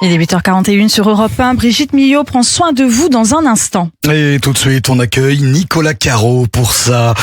Il est 8h41 sur Europe 1. Brigitte Millot prend soin de vous dans un instant. Et tout de suite, on accueille Nicolas Caro pour sa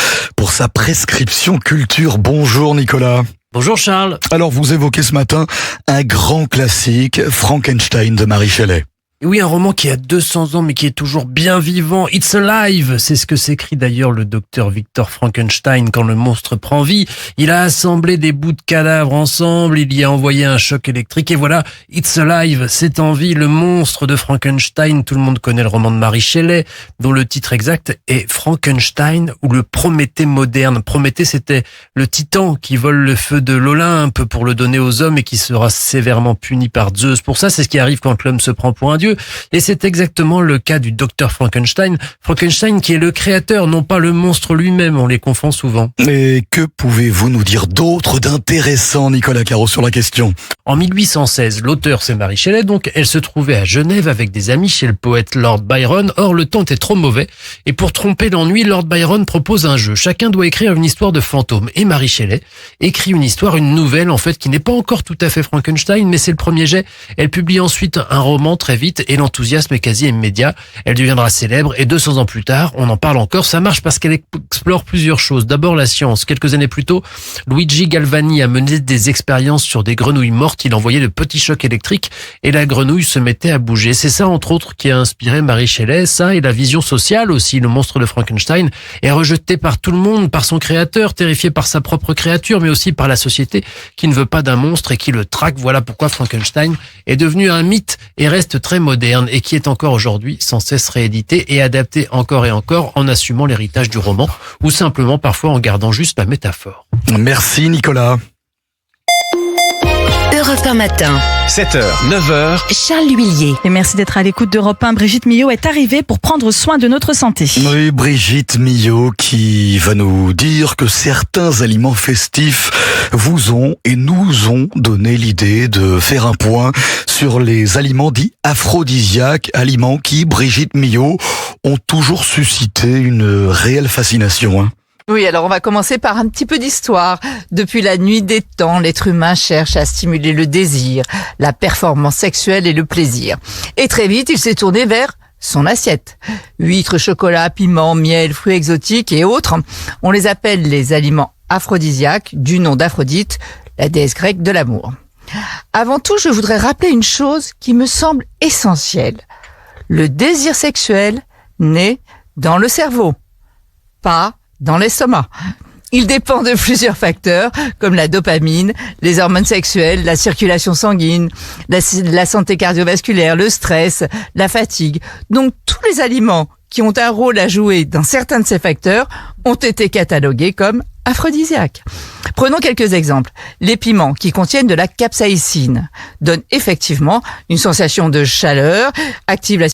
prescription culture. Bonjour Nicolas. Bonjour Charles. Alors vous évoquez ce matin un grand classique, Frankenstein de Mary Shelley. Oui, un roman qui a 200 ans mais qui est toujours bien vivant. It's alive, c'est ce que s'écrit d'ailleurs le docteur Victor Frankenstein quand le monstre prend vie. Il a assemblé des bouts de cadavres ensemble, il y a envoyé un choc électrique et voilà, It's alive, c'est en vie, le monstre de Frankenstein. Tout le monde connaît le roman de Mary Shelley dont le titre exact est Frankenstein ou le Prométhée moderne. Prométhée, c'était le titan qui vole le feu de l'Olympe pour le donner aux hommes et qui sera sévèrement puni par Zeus. Pour ça, c'est ce qui arrive quand l'homme se prend pour un dieu. Et c'est exactement le cas du docteur Frankenstein. Frankenstein qui est le créateur, non pas le monstre lui-même, on les confond souvent. Et que pouvez-vous nous dire d'autre d'intéressant, Nicolas Caro, sur la question ? En 1816, l'auteur c'est Mary Shelley, donc elle se trouvait à Genève avec des amis chez le poète Lord Byron. Or, le temps était trop mauvais. Et pour tromper l'ennui, Lord Byron propose un jeu. Chacun doit écrire une histoire de fantôme. Et Mary Shelley écrit une nouvelle en fait, qui n'est pas encore tout à fait Frankenstein, mais c'est le premier jet. Elle publie ensuite un roman très vite et l'enthousiasme est quasi immédiat. Elle deviendra célèbre et 200 ans plus tard, on en parle encore. Ça marche parce qu'elle explore plusieurs choses. D'abord la science. Quelques années plus tôt, Luigi Galvani a mené des expériences sur des grenouilles mortes. Il envoyait de petits chocs électriques et la grenouille se mettait à bouger. C'est ça, entre autres, qui a inspiré Mary Shelley. Ça et la vision sociale aussi. Le monstre de Frankenstein est rejeté par tout le monde, par son créateur, terrifié par sa propre créature, mais aussi par la société qui ne veut pas d'un monstre et qui le traque. Voilà pourquoi Frankenstein est devenu un mythe et reste très moderne et qui est encore aujourd'hui sans cesse réédité et adapté encore et encore en assumant l'héritage du roman ou simplement parfois en gardant juste la métaphore. Merci Nicolas. Europe 1 matin. 7h, 9h. Charles Huillier. Et merci d'être à l'écoute d'Europe 1. Brigitte Millot est arrivée pour prendre soin de notre santé. Oui, Brigitte Millot qui va nous dire que certains aliments festifs vous ont et nous ont donné l'idée de faire un point sur les aliments dits aphrodisiaques, aliments qui, Brigitte Millot, ont toujours suscité une réelle fascination. Oui, alors on va commencer par un petit peu d'histoire. Depuis la nuit des temps, l'être humain cherche à stimuler le désir, la performance sexuelle et le plaisir. Et très vite, il s'est tourné vers son assiette. Huîtres, chocolat, piment, miel, fruits exotiques et autres. On les appelle les aliments aphrodisiaques, du nom d'Aphrodite, la déesse grecque de l'amour. Avant tout, je voudrais rappeler une chose qui me semble essentielle. Le désir sexuel naît dans le cerveau, pas dans l'estomac. Il dépend de plusieurs facteurs, comme la dopamine, les hormones sexuelles, la circulation sanguine, la santé cardiovasculaire, le stress, la fatigue. Donc tous les aliments qui ont un rôle à jouer dans certains de ces facteurs ont été catalogués comme aphrodisiaques. Prenons quelques exemples. Les piments qui contiennent de la capsaïcine donnent effectivement une sensation de chaleur, activent la